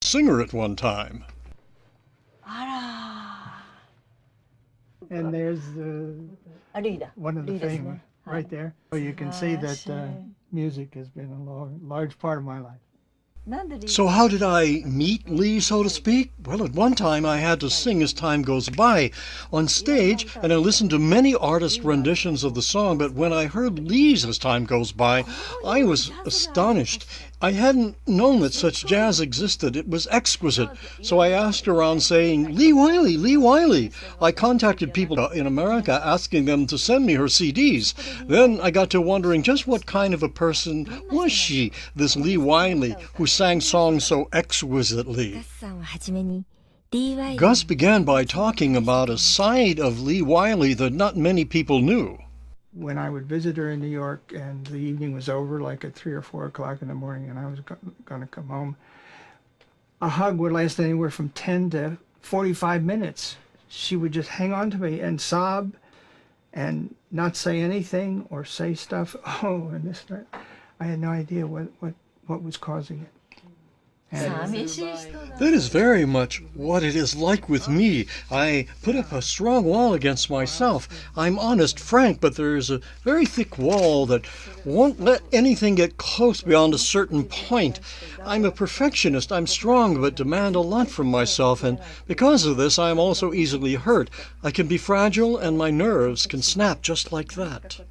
singer at one time. And there's one of the famous right there. So you can see that music has been a large part of my life. So how did I meet Lee, so to speak? Well, at one time I had to sing As Time Goes By on stage, and I listened to many artist renditions of the song, but when I heard Lee's As Time Goes By, I was astonished. I hadn't known that such jazz existed. It was exquisite. So I asked around saying, Lee Wiley, Lee Wiley. I contacted people in America asking them to send me her CDs. Then I got to wondering just what kind of a person was she, this Lee Wiley, who sang songs so exquisitely. Gus began by talking about a side of Lee Wiley that not many people knew. When I would visit her in New York and the evening was over, like at 3 or 4 o'clock in the morning, and I was going to come home, a hug would last anywhere from 10 to 45 minutes. She would just hang on to me and sob and not say anything or say stuff. Oh, and this, that. I had no idea what was causing it. That is very much what it is like with me. I put up a strong wall against myself. I'm honest, frank, but there is a very thick wall that won't let anything get close beyond a certain point. I'm a perfectionist. I'm strong, but demand a lot from myself, and because of this, I am also easily hurt. I can be fragile, and my nerves can snap just like that.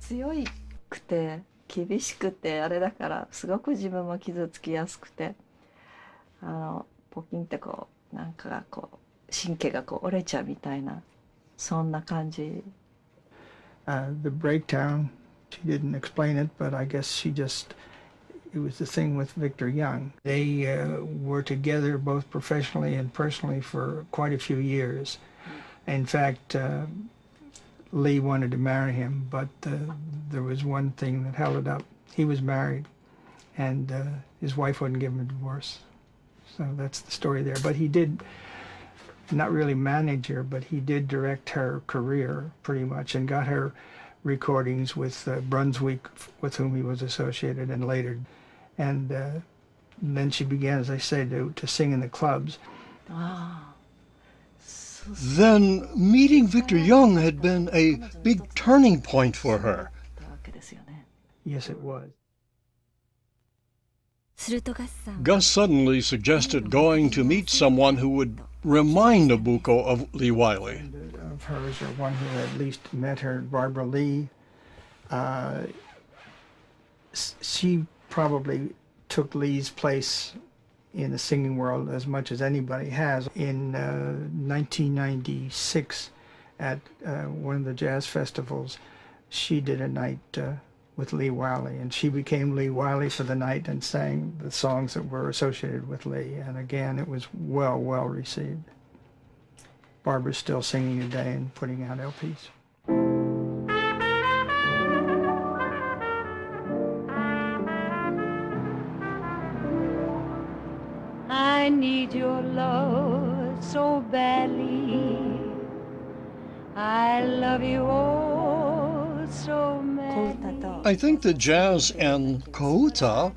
厳しくてあれだからすごく自分も傷つきやすくてポキンってこうなんかがこう神経がこう折れちゃうみたいなそんな感じ。The breakdown, she didn't explain it, but I guess it was the thing with Victor Young. They were together both professionally and personally for quite a few years. In fact, Lee wanted to marry him, but there was one thing that held it up. He was married, and his wife wouldn't give him a divorce. So that's the story there. But he did, not really manage her, but he did direct her career pretty much and got her recordings with Brunswick, with whom he was associated, and later. And then she began, as I said, to sing in the clubs. Then meeting Victor Young had been a big turning point for her. Yes, it was. Gus suddenly suggested going to meet someone who would remind NOBUKO of Lee Wiley. Of hers, or one who at least met her, Barbara Lee. She probably took Lee's place in the singing world as much as anybody has. In 1996, at one of the jazz festivals, she did a night with Lee Wiley, and she became Lee Wiley for the night and sang the songs that were associated with Lee. And again, it was well received. Barbara's still singing today and putting out LPs. I need your love so badly. I love you all so madly. I think that jazz and kouta,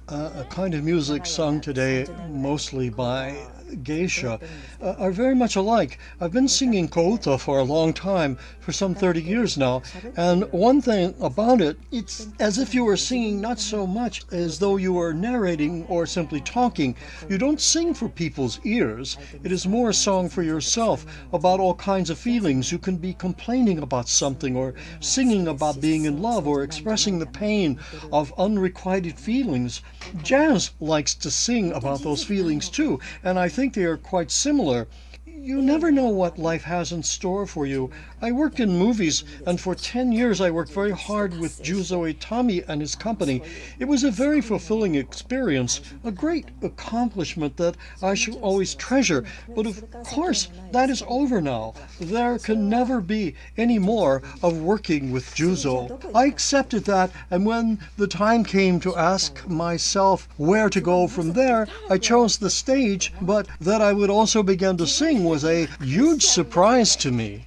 a kind of music sung today mostly by geisha, are very much alike. I've been singing kouta for a long time, for some 30 years now, and one thing about it, it's as if you were singing not so much as though you were narrating or simply talking. You don't sing for people's ears. It is more a song for yourself, about all kinds of feelings. You can be complaining about something, or singing about being in love, or expressing the pain of unrequited feelings. Jazz likes to sing about those feelings too, and I think they are quite similar. You never know what life has in store for you. I worked in movies, and for 10 years I worked very hard with Juzo Itami and his company. It was a very fulfilling experience, a great accomplishment that I shall always treasure. But of course, that is over now. There can never be any more of working with Juzo. I accepted that, and when the time came to ask myself where to go from there, I chose the stage, but that I would also begin to sing was a huge surprise to me.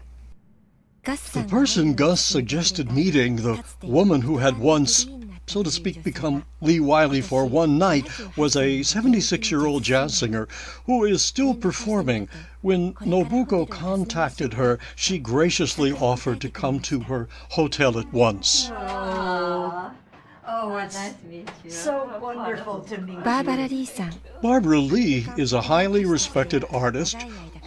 The person Gus suggested meeting, the woman who had once so to speak, become Lee Wiley for one night, was a 76-year-old jazz singer who is still performing. When Nobuko contacted her, she graciously offered to come to her hotel at once. Oh, it's so wonderful to meet you. バーバラ・リーさん Barbara Lee is a highly respected artist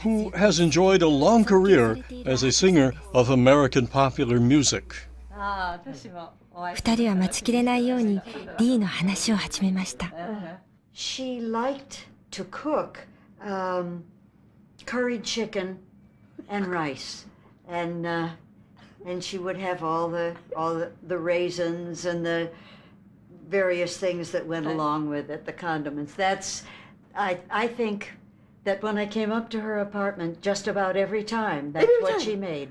who has enjoyed a long career as a singer of American popular music. 私もお会い2人は待ちきれないようにリーの話を始めました。 She liked to cook curried chicken and rice, and she would have all the raisins and the various things that went along with it, the condiments. I think that when I came up to her apartment, just about every time, that's what she made.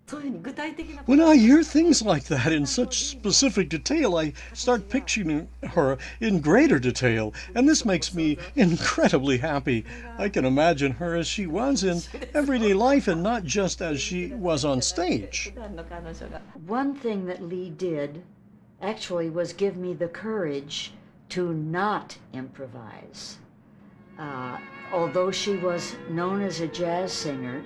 そういうふうに具体的な When I hear things like that in such specific detail, I start picturing her in greater detail, and this makes me incredibly happy. I can imagine her as she was in everyday life and not just as she was on stage. 普段の彼女が One thing that Lee did actually was give me the courage to not improvise. Although she was known as a jazz singer,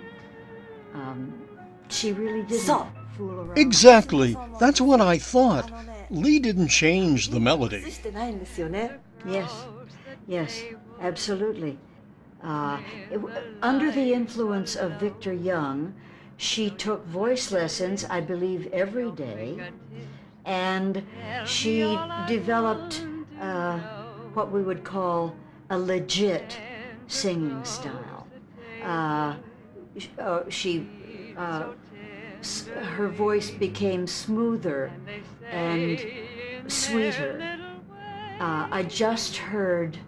she really didn't fool around. Exactly. That's what I thought. Lee didn't change the melody. してないんですよね Yes, absolutely. Under the influence of Victor Young, she took voice lessons, I believe, every day, and she developed what we would call a legit singing style. Her voice became smoother and sweeter. I just heard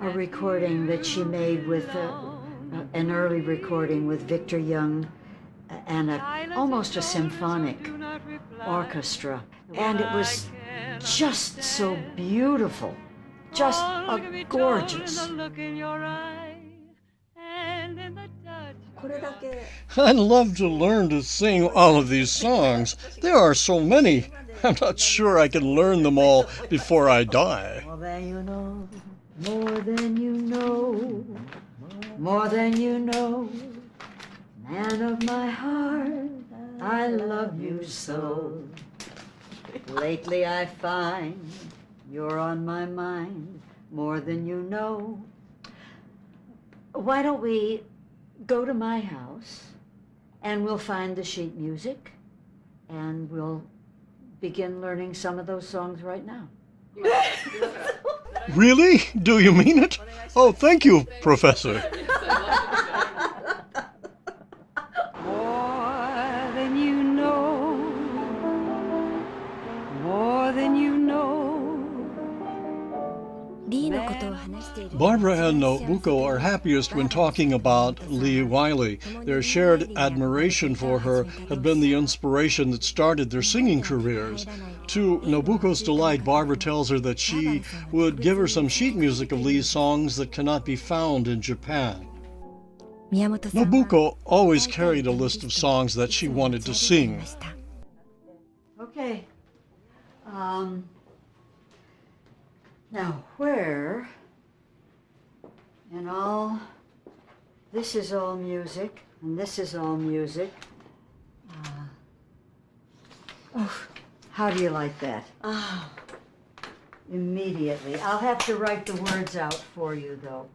a recording that she made with an early recording with Victor Young and almost a symphonic orchestra, and it was just so beautiful, just gorgeous. これだけ I'd love to learn to sing all of these songs. There are so many. I'm not sure I can learn them all before I die. More than you know, more than you know, more than you know, man of my heart, I love you so. Lately I find you're on my mind, more than you know. Why don't we go to my house and we'll find the sheet music and we'll begin learning some of those songs right now. Really? Do you mean it? Oh, thank you, Professor. More than you know, more than you know. リーのことを話している Barbara and Nobuko are happiest when talking about Lee Wiley. Their shared admiration for her had been the inspiration that started their singing careers. To Nobuko's delight, Barbara tells her that she would give her some sheet music of Lee's songs that cannot be found in Japan. 宮本さんは Nobuko always carried a list of songs that she wanted to sing. Okay. Now where in all, this is all music, and this is all music. How do you like that? Immediately. I'll have to write the words out for you, though.